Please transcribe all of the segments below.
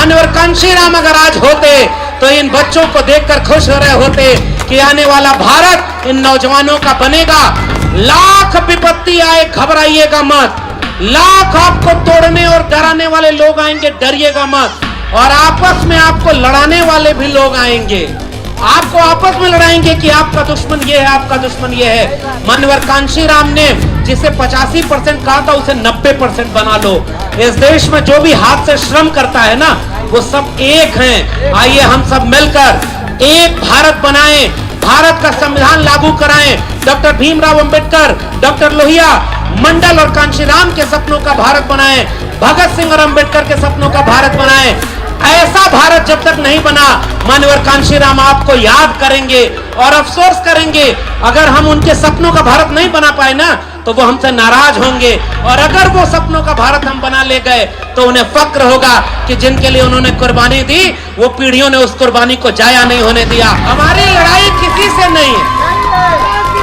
मान्यवर कांशीराम अगर आज होते तो इन बच्चों को देखकर खुश हो रहे होते कि आने वाला भारत इन नौजवानों का बनेगा। लाख विपत्ति आए घबराइएगा मत, लाख आपको तोड़ने और डराने वाले लोग आएंगे, डरिएगा मत। और आपस में आपको लड़ाने वाले भी लोग आएंगे, आपको आपस में लड़ाएंगे कि आपका दुश्मन ये है, आपका दुश्मन ये है। मान्यवर कांशीराम ने जिसे 85% कहा था उसे 90% बना लो। इस देश में जो भी हाथ से श्रम करता है ना वो सब एक हैं। आइए हम सब मिलकर एक भारत बनाएं, भारत का संविधान लागू कराएं। डॉक्टर भीमराव अंबेडकर, डॉक्टर लोहिया, मंडल और कांशीराम के सपनों का भारत बनाएं, भगत सिंह और अंबेडकर के सपनों का भारत बनाएं। ऐसा भारत जब तक नहीं बना मान्यवर कांशीराम आपको याद करेंगे और अफसोस करेंगे। अगर हम उनके सपनों का भारत नहीं बना पाए ना तो वो हमसे नाराज होंगे, और अगर वो सपनों का भारत हम बना ले गए तो उन्हें फक्र होगा कि जिनके लिए उन्होंने कुर्बानी दी वो पीढ़ियों ने उस कुर्बानी को जाया नहीं होने दिया। हमारी लड़ाई किसी से नहीं है,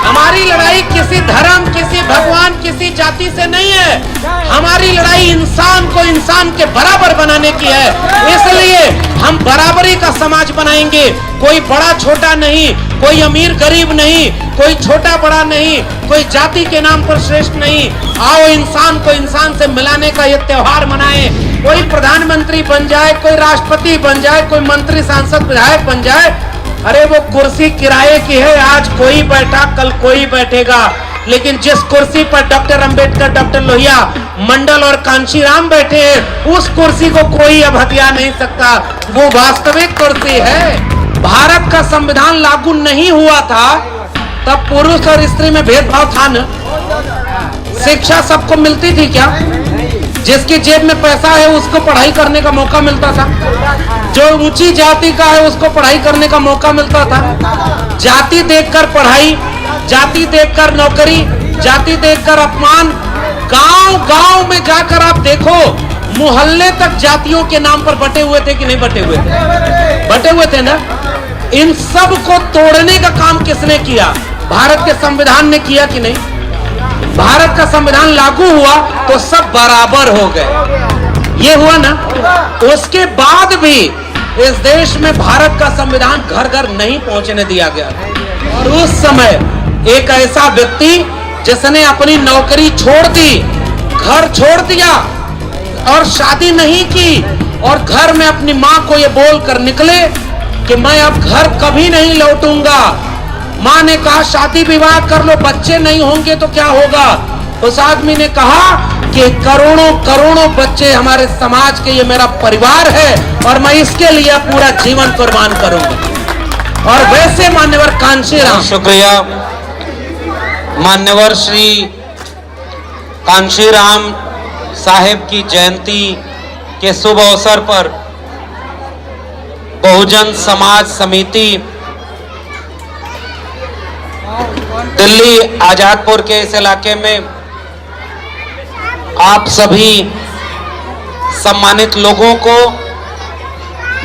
हमारी लड़ाई किसी धर्म, किसी भगवान, किसी जाति से नहीं है। हमारी लड़ाई इंसान को इंसान के बराबर बनाने की है। इसलिए हम बराबरी का समाज बनाएंगे। कोई बड़ा छोटा नहीं, कोई अमीर गरीब नहीं, कोई छोटा बड़ा नहीं, कोई जाति के नाम पर श्रेष्ठ नहीं। आओ इंसान को इंसान से मिलाने का ये त्योहार मनाएं। कोई प्रधानमंत्री बन जाए, कोई राष्ट्रपति बन जाए, कोई मंत्री, सांसद, विधायक बन जाए, अरे वो कुर्सी किराए की है, आज कोई बैठा कल कोई बैठेगा। लेकिन जिस कुर्सी पर डॉक्टर अंबेडकर, डॉक्टर लोहिया, मंडल और कांशीराम बैठे हैं उस कुर्सी को कोई अब हथिया नहीं सकता। वो वास्तविक कुर्सी है। भारत का संविधान लागू नहीं हुआ था तब पुरुष और स्त्री में भेदभाव था न? शिक्षा सबको मिलती थी क्या? जिसकी जेब में पैसा है उसको पढ़ाई करने का मौका मिलता था, जो ऊंची जाति का है उसको पढ़ाई करने का मौका मिलता था। जाति देखकर पढ़ाई, जाति देखकर नौकरी, जाति देखकर अपमान। गांव गांव में जाकर आप देखो, मोहल्ले तक जातियों के नाम पर बटे हुए थे कि नहीं बटे हुए थे? बटे हुए थे ना। इन सब को तोड़ने का काम किसने किया? भारत के संविधान ने किया कि नहीं? भारत का संविधान लागू हुआ तो सब बराबर हो गए, ये हुआ ना। उसके बाद भी इस देश में भारत का संविधान घर घर नहीं पहुंचने दिया गया। और उस समय एक ऐसा व्यक्ति जिसने अपनी नौकरी छोड़ दी, घर छोड़ दिया और शादी नहीं की, और घर में अपनी मां को ये बोलकर निकले कि मैं अब घर कभी नहीं लौटूंगा। मां ने कहा शादी विवाह कर लो, बच्चे नहीं होंगे तो क्या होगा? उस आदमी ने कहा कि करोड़ों करोड़ों बच्चे हमारे समाज के, ये मेरा परिवार है और मैं इसके लिए पूरा जीवन कुर्बान करूंगा। और वैसे मान्यवर कांशीराम, शुक्रिया। मान्यवर श्री कांशीराम साहेब की जयंती के शुभ अवसर पर बहुजन समाज समिति दिल्ली आजादपुर के इस इलाके में आप सभी सम्मानित लोगों को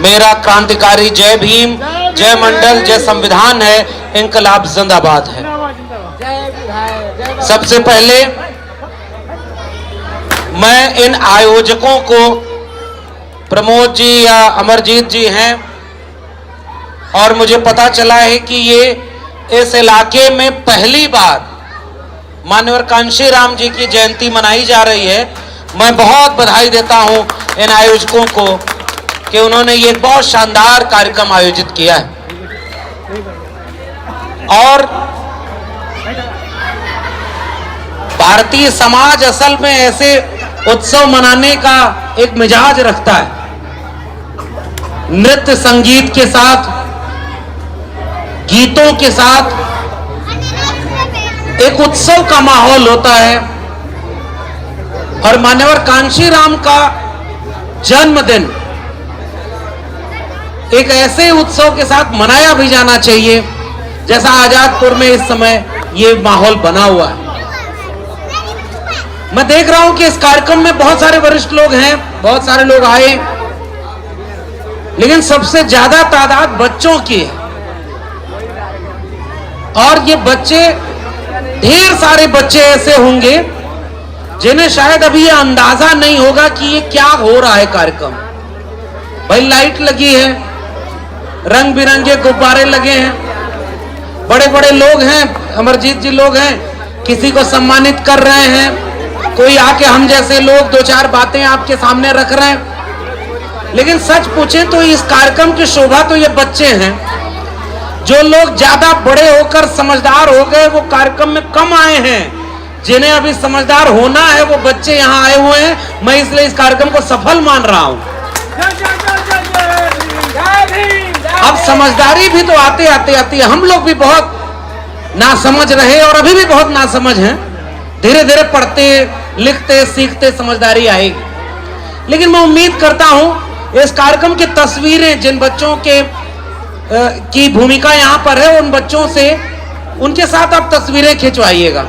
मेरा क्रांतिकारी जय भीम, जय मंडल, जय संविधान है, इंकलाब जिंदाबाद है। सबसे पहले मैं इन आयोजकों को, प्रमोद जी या अमरजीत जी हैं, और मुझे पता चला है कि ये इस इलाके में पहली बार मान्यवर कांशीराम जी की जयंती मनाई जा रही है। मैं बहुत बधाई देता हूं इन आयोजकों को कि उन्होंने ये बहुत शानदार कार्यक्रम आयोजित किया है। और भारतीय समाज असल में ऐसे उत्सव मनाने का एक मिजाज रखता है, नृत्य संगीत के साथ, गीतों के साथ एक उत्सव का माहौल होता है। और मान्यवर कांशीराम का जन्मदिन एक ऐसे उत्सव के साथ मनाया भी जाना चाहिए जैसा आजादपुर में इस समय ये माहौल बना हुआ है। मैं देख रहा हूं कि इस कार्यक्रम में बहुत सारे वरिष्ठ लोग हैं, बहुत सारे लोग आए, लेकिन सबसे ज्यादा तादाद बच्चों की है। और ये बच्चे, ढेर सारे बच्चे ऐसे होंगे जिन्हें शायद अभी ये अंदाजा नहीं होगा कि ये क्या हो रहा है कार्यक्रम। भाई लाइट लगी है, रंग बिरंगे गुब्बारे लगे हैं, बड़े बड़े लोग हैं, अमरजीत जी लोग हैं, किसी को सम्मानित कर रहे हैं, कोई आके हम जैसे लोग दो चार बातें आपके सामने रख रहे हैं। लेकिन सच पूछे तो इस कार्यक्रम की शोभा तो ये बच्चे हैं। जो लोग ज्यादा बड़े होकर समझदार हो गए वो कार्यक्रम में कम आए हैं, जिन्हें अभी समझदार होना है वो बच्चे यहाँ आए हुए हैं। मैं इसलिए इस कार्यक्रम को सफल मान रहा हूं। अब समझदारी भी तो आते आते आती है। हम लोग भी बहुत नासमझ रहे और अभी भी बहुत नासमझ हैं। धीरे धीरे पढ़ते लिखते सीखते समझदारी आएगी। लेकिन मैं उम्मीद करता हूं इस कार्यक्रम की तस्वीरें जिन बच्चों के की भूमिका यहाँ पर है, उन बच्चों से उनके साथ आप तस्वीरें खिंचवाइएगा।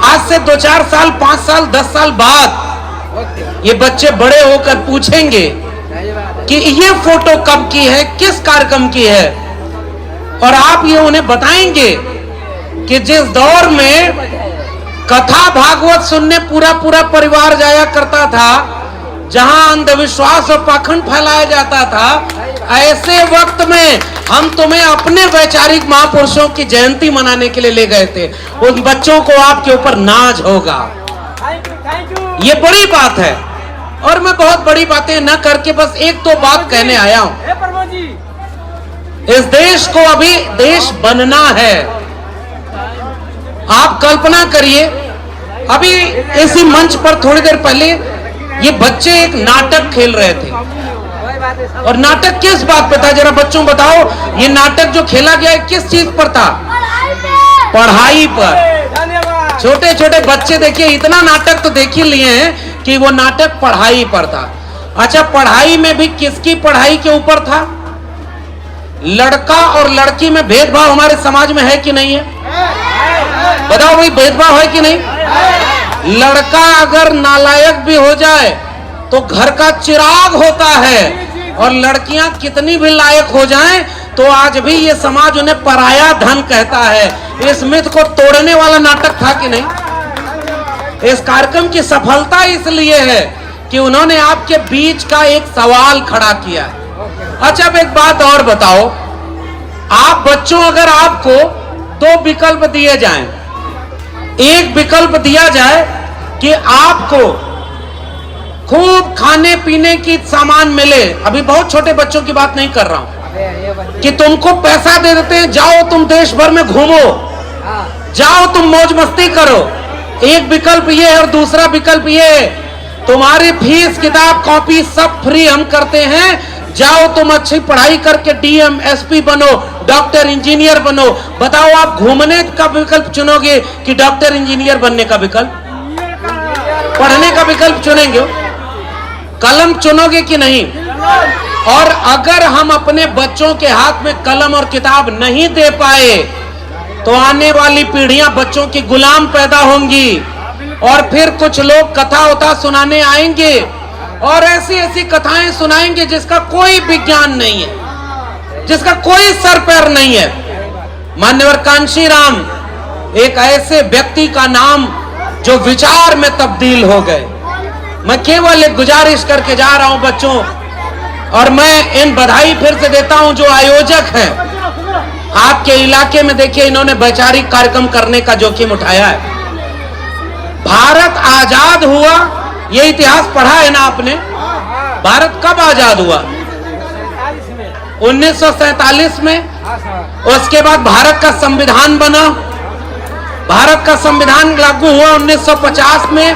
आज से 2-4 साल 5 साल 10 साल बाद ये बच्चे बड़े होकर पूछेंगे कि ये फोटो कब की है, किस कार्यक्रम की है, और आप ये उन्हें बताएंगे कि जिस दौर में कथा भागवत सुनने पूरा पूरा परिवार जाया करता था, जहां अंधविश्वास और पाखंड फैलाया जाता था, ऐसे वक्त में हम तुम्हें अपने वैचारिक महापुरुषों की जयंती मनाने के लिए ले गए थे। उन बच्चों को आपके ऊपर नाज होगा। ये बड़ी बात है और मैं बहुत बड़ी बातें न करके बस एक दो बात कहने आया हूं। इस देश को अभी देश बनना है। आप कल्पना करिए, अभी इसी मंच पर थोड़ी देर पहले ये बच्चे एक नाटक खेल रहे थे, और नाटक किस बात पे था जरा बच्चों बताओ। ये नाटक जो खेला गया है किस चीज पर था? पढ़ाई पर। छोटे छोटे बच्चे देखिए, इतना नाटक तो देख ही लिए हैं कि वो नाटक पढ़ाई पर था। अच्छा, पढ़ाई में भी किसकी पढ़ाई के ऊपर था? लड़का और लड़की में भेदभाव हमारे समाज में है कि नहीं है? बताओ भाई, भेदभाव है कि नहीं? लड़का अगर नालायक भी हो जाए तो घर का चिराग होता है, और लड़कियां कितनी भी लायक हो जाएं तो आज भी ये समाज उन्हें पराया धन कहता है। इस मिथ को तोड़ने वाला नाटक था कि नहीं? इस कार्यक्रम की सफलता इसलिए है कि उन्होंने आपके बीच का एक सवाल खड़ा किया है। अच्छा, अब एक बात और बताओ, आप बच्चों, अगर आपको 2 विकल्प दिए जाएं, एक विकल्प दिया जाए कि आपको खूब खाने पीने की सामान मिले, अभी बहुत छोटे बच्चों की बात नहीं कर रहा हूं, कि तुमको पैसा दे देते हैं, जाओ तुम देश भर में घूमो, जाओ तुम मौज मस्ती करो। एक विकल्प ये है, और दूसरा विकल्प ये है, तुम्हारी फीस किताब कॉपी सब फ्री हम करते हैं, जाओ तुम अच्छी पढ़ाई करके डीएम एसपी बनो, डॉक्टर इंजीनियर बनो। बताओ, आप घूमने का विकल्प चुनोगे कि डॉक्टर इंजीनियर बनने का विकल्प? पढ़ने का विकल्प चुनेंगे? कलम चुनोगे कि नहीं? और अगर हम अपने बच्चों के हाथ में कलम और किताब नहीं दे पाए तो आने वाली पीढ़ियां बच्चों की गुलाम पैदा होंगी, और फिर कुछ लोग कथा उथा सुनाने आएंगे और ऐसी ऐसी कथाएं सुनाएंगे जिसका कोई विज्ञान नहीं है, जिसका कोई सर पैर नहीं है। मान्यवर कांशीराम एक ऐसे व्यक्ति का नाम जो विचार में तब्दील हो गए। मैं केवल एक गुजारिश करके जा रहा हूं बच्चों, और मैं इन बधाई फिर से देता हूं जो आयोजक हैं आपके इलाके में। देखिए, इन्होंने वैचारिक कार्यक्रम करने का जोखिम उठाया है। भारत आजाद हुआ, ये इतिहास पढ़ा है ना आपने? भारत कब आजाद हुआ? 1947 में। उसके बाद भारत का संविधान बना, भारत का संविधान लागू हुआ 1950 में।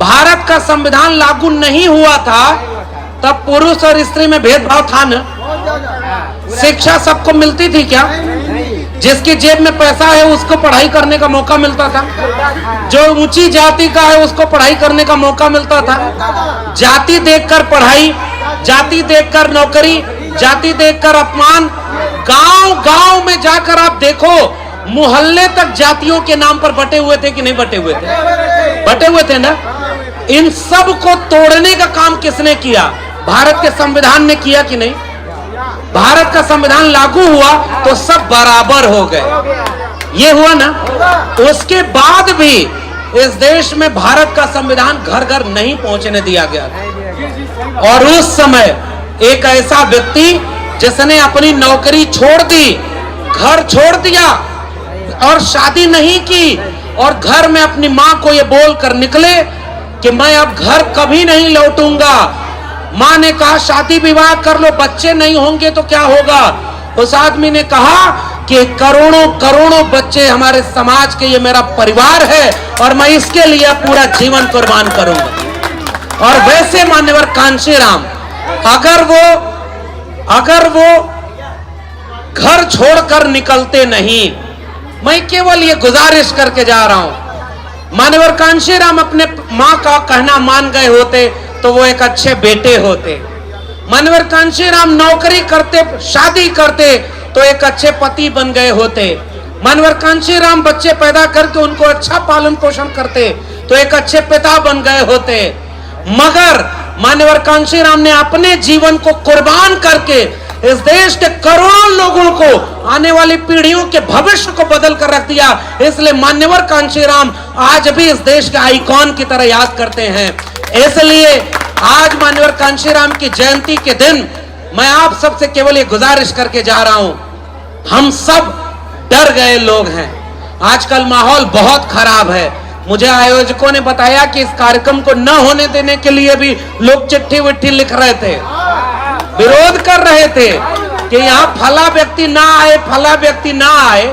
भारत का संविधान लागू नहीं हुआ था तब पुरुष और स्त्री में भेदभाव था ना? शिक्षा सबको मिलती थी क्या? जिसकी जेब में पैसा है उसको पढ़ाई करने का मौका मिलता था, जो ऊंची जाति का है उसको पढ़ाई करने का मौका मिलता था। जाति देखकर पढ़ाई, जाति देखकर नौकरी, जाति देखकर अपमान। गांव गांव में जाकर आप देखो, मोहल्ले तक जातियों के नाम पर बटे हुए थे कि नहीं बटे हुए थे? बटे हुए थे ना? इन सब को तोड़ने का काम किसने किया? भारत के संविधान ने किया कि नहीं? भारत का संविधान लागू हुआ तो सब बराबर हो गए, ये हुआ ना? उसके बाद भी इस देश में भारत का संविधान घर घर नहीं पहुंचने दिया गया। और उस समय एक ऐसा व्यक्ति जिसने अपनी नौकरी छोड़ दी, घर छोड़ दिया और शादी नहीं की, और घर में अपनी मां को ये बोलकर निकले कि मैं अब घर कभी नहीं लौटूंगा। मां ने कहा शादी विवाह कर लो, बच्चे नहीं होंगे तो क्या होगा। उस आदमी ने कहा कि करोड़ों करोड़ों बच्चे हमारे समाज के, ये मेरा परिवार है और मैं इसके लिए पूरा जीवन कुर्बान करूंगा। और वैसे मान्यवर कांशीराम अगर वो घर छोड़कर निकलते नहीं, मैं केवल ये गुजारिश करके जा रहा हूं, मान्यवर कांशीराम अपने मां का कहना मान गए होते तो वो एक अच्छे बेटे होते। मान्यवर कांशीराम नौकरी करते, शादी करते तो एक अच्छे पति बन गए होते। मान्यवर कांशीराम बच्चे पैदा करके उनको अच्छा पालन पोषण करते तो एक अच्छे पिता बन गए होते। मगर मान्यवर कांशीराम ने अपने जीवन को कुर्बान करके इस देश के करोड़ों लोगों को, आने वाली पीढ़ियों के भविष्य को बदल कर रख दिया। इसलिए मान्यवर कांशीराम आज भी इस देश के आइकॉन की तरह याद करते हैं। इसलिए आज मान्यवर कांशीराम की जयंती के दिन मैं आप सबसे केवल ये गुजारिश करके जा रहा हूं, हम सब डर गए लोग हैं। आजकल माहौल बहुत खराब है। मुझे आयोजकों ने बताया कि इस कार्यक्रम को न होने देने के लिए भी लोग चिट्ठी विट्ठी लिख रहे थे, विरोध कर रहे थे कि यहाँ फला व्यक्ति ना आए, फला व्यक्ति ना आए।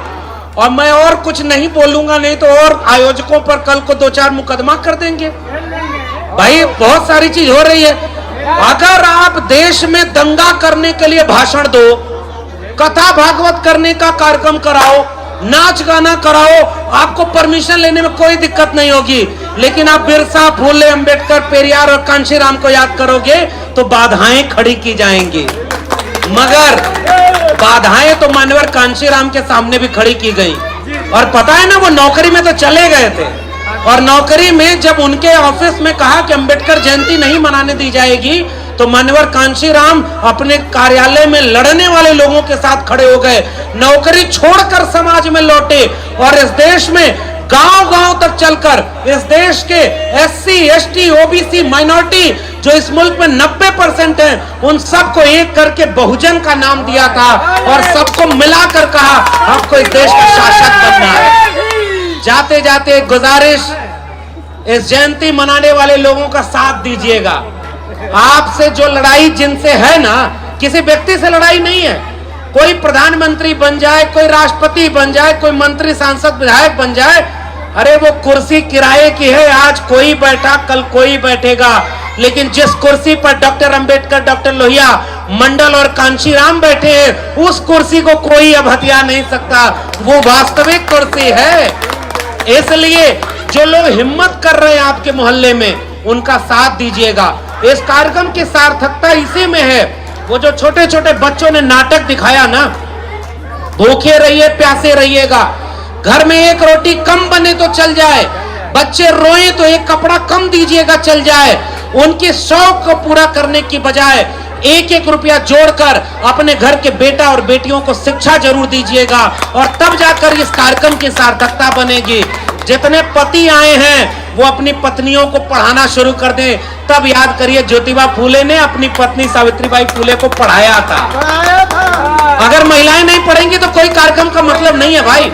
और मैं और कुछ नहीं बोलूंगा, नहीं तो और आयोजकों पर कल को 2-4 मुकदमा कर देंगे। भाई बहुत सारी चीज हो रही है। अगर आप देश में दंगा करने के लिए भाषण दो, कथा भागवत करने का कार्यक्रम कराओ, नाच गाना कराओ, आपको परमिशन लेने में कोई दिक्कत नहीं होगी। लेकिन आप बिरसा, फूले, अंबेडकर, पेरियार और कांशीराम को याद करोगे तो बाधाएं खड़ी की जाएंगी। मगर बाधाएं तो मान्यवर कांशीराम के सामने भी खड़ी की गई। और पता है ना, वो नौकरी में तो चले गए थे, और नौकरी में जब उनके ऑफिस में कहा कि अंबेडकर जयंती नहीं मनाने दी जाएगी तो मान्यवर कांशीराम अपने कार्यालय में लड़ने वाले लोगों के साथ खड़े हो गए, नौकरी छोड़कर समाज में लौटे और इस देश में गांव-गांव तक चलकर इस देश के SC, ST, OBC माइनॉरिटी जो इस मुल्क में 90% हैं, उन सबको एक करके बहुजन का नाम दिया था और सबको मिलाकर कहा आपको इस देश का शासक बनना है। जाते जाते गुजारिश, इस जयंती मनाने वाले लोगों का साथ दीजिएगा। आपसे जो लड़ाई जिनसे है ना, किसी व्यक्ति से लड़ाई नहीं है। कोई प्रधानमंत्री बन जाए, कोई राष्ट्रपति बन जाए, कोई मंत्री, सांसद, विधायक बन जाए, अरे वो कुर्सी किराए की है। आज कोई बैठा, कल कोई बैठेगा, लेकिन जिस कुर्सी पर डॉक्टर अंबेडकर, डॉक्टर लोहिया, मंडल और कांशीराम बैठे हैं, उस कुर्सी को कोई अब हथिया नहीं सकता। वो वास्तविक कुर्सी है। इसलिए जो लोग हिम्मत कर रहे हैं आपके मोहल्ले में, उनका साथ दीजिएगा। इस कार्यक्रम की सार्थकता इसी में है। वो जो छोटे छोटे बच्चों ने नाटक दिखाया ना, भूखे रहिए, प्यासे रहिएगा, घर में एक रोटी कम बने तो चल जाए, बच्चे रोए तो एक कपड़ा कम दीजिएगा चल जाए। उनके शौक को पूरा करने की बजाय 1-1 रुपया जोड़कर अपने घर के बेटा और बेटियों को शिक्षा जरूर दीजिएगा, और तब जाकर इस कार्यक्रम की सार्थकता बनेगी। जितने पति आए हैं वो अपनी पत्नियों को पढ़ाना शुरू कर दें। तब याद करिए ज्योतिबा फूले ने अपनी पत्नी सावित्रीबाई फूले को पढ़ाया था। अगर महिलाएं नहीं पढ़ेंगी तो कोई कार्यक्रम का मतलब नहीं है भाई।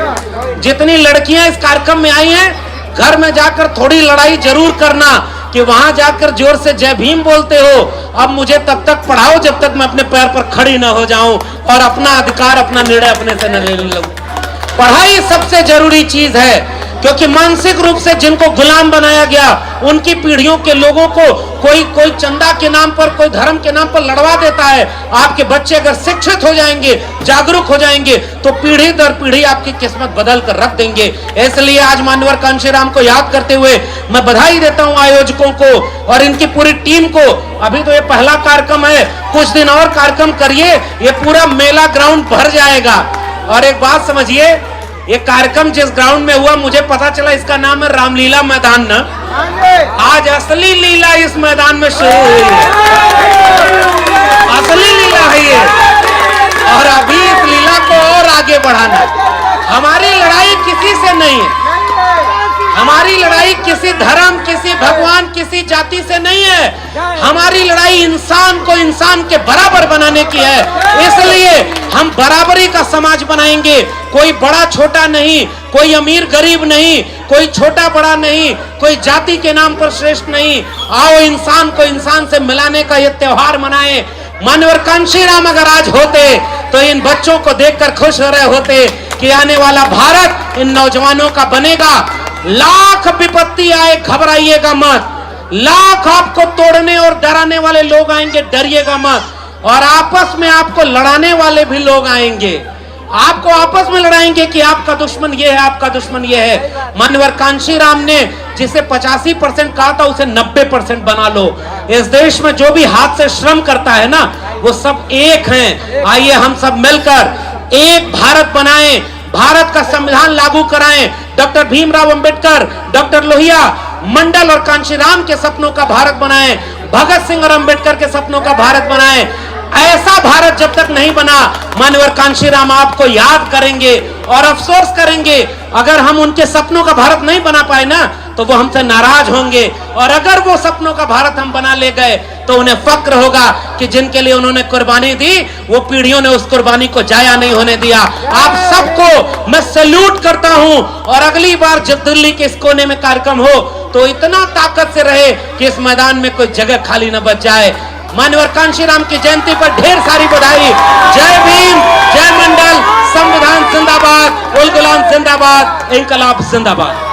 जितनी लड़कियां इस कार्यक्रम में आई हैं, घर में जाकर थोड़ी लड़ाई जरूर करना कि वहां जाकर जोर से जय भीम बोलते हो। अब मुझे तब तक पढ़ाओ जब तक मैं अपने पैर पर खड़ी ना हो जाऊं और अपना अधिकार, अपना निर्णय अपने से न ले लूं। पढ़ाई सबसे जरूरी चीज है, क्योंकि मानसिक रूप से जिनको गुलाम बनाया गया, उनकी पीढ़ियों के लोगों को कोई चंदा के नाम पर, कोई धर्म के नाम पर लड़वा देता है। आपके बच्चे अगर शिक्षित हो जाएंगे, जागरूक हो जाएंगे, तो पीढ़ी दर पीढ़ी आपकी किस्मत बदल कर रख देंगे। इसलिए आज मान्यवर कांशीराम को याद करते हुए मैं बधाई देता हूं आयोजकों को और इनकी पूरी टीम को। अभी तो ये पहला कार्यक्रम है, कुछ दिन और कार्यक्रम करिए, ये पूरा मेला ग्राउंड भर जाएगा। और एक बात समझिए, ये कार्यक्रम जिस ग्राउंड में हुआ, मुझे पता चला इसका नाम है रामलीला मैदान ना। आज असली लीला इस मैदान में शुरू हुई है, असली लीला है ये। और अभी इस लीला को और आगे बढ़ाना। हमारी लड़ाई किसी से नहीं है, हमारी लड़ाई किसी धर्म, किसी भगवान, किसी जाति से नहीं है। हमारी लड़ाई इंसान को इंसान के बराबर बनाने की है। इसलिए हम बराबरी का समाज बनाएंगे। कोई बड़ा छोटा नहीं, कोई अमीर गरीब नहीं, कोई छोटा बड़ा नहीं, कोई जाति के नाम पर श्रेष्ठ नहीं। आओ इंसान को इंसान से मिलाने का ये त्योहार मनाएं। मानवर कांशीराम अगर आज होते तो इन बच्चों को देखकर खुश हो रहे होते कि आने वाला भारत इन नौजवानों का बनेगा। लाख विपत्ति आए घबराइएगा मत, लाख आपको तोड़ने और डराने वाले लोग आएंगे, डरिएगा मत। और आपस में आपको लड़ाने वाले भी लोग आएंगे, आपको आपस में लड़ाएंगे कि आपका दुश्मन ये है, आपका दुश्मन ये है। मानवर कांशीराम ने जिसे 85% कहा था उसे 90% बना लो। इस देश में जो भी हाथ से श्रम करता है ना, वो सब एक हैं। आइए हम सब मिलकर एक भारत बनाएं, भारत का संविधान लागू कराएं। डॉक्टर भीमराव अंबेडकर, डॉक्टर लोहिया मंडल और कांशीराम के सपनों का भारत बनाएं, भगत सिंह और अंबेडकर के सपनों का भारत बनाएं। ऐसा भारत जब तक नहीं बना, मानवर कांशीराम आपको याद करेंगे और अफसोस करेंगे। अगर हम उनके सपनों का भारत नहीं बना पाए ना, तो वो हमसे नाराज होंगे। और अगर वो सपनों का भारत हम बना ले गए तो उन्हें फक्र होगा कि जिनके लिए उन्होंने कुर्बानी दी, वो पीढ़ियों ने उस कुर्बानी को जाया नहीं होने दिया। आप सबको मैं सैल्यूट करता हूं। और अगली बार जब दिल्ली के इस कोने में कार्यक्रम हो तो इतना ताकत से रहे कि इस मैदान में कोई जगह खाली न बच जाए। मानवर कांशीराम की जयंती पर ढेर सारी बधाई। जय भीम, जय मंडल, संविधान जिंदाबाद, उल गुलाम जिंदाबाद, इंकलाब जिंदाबाद।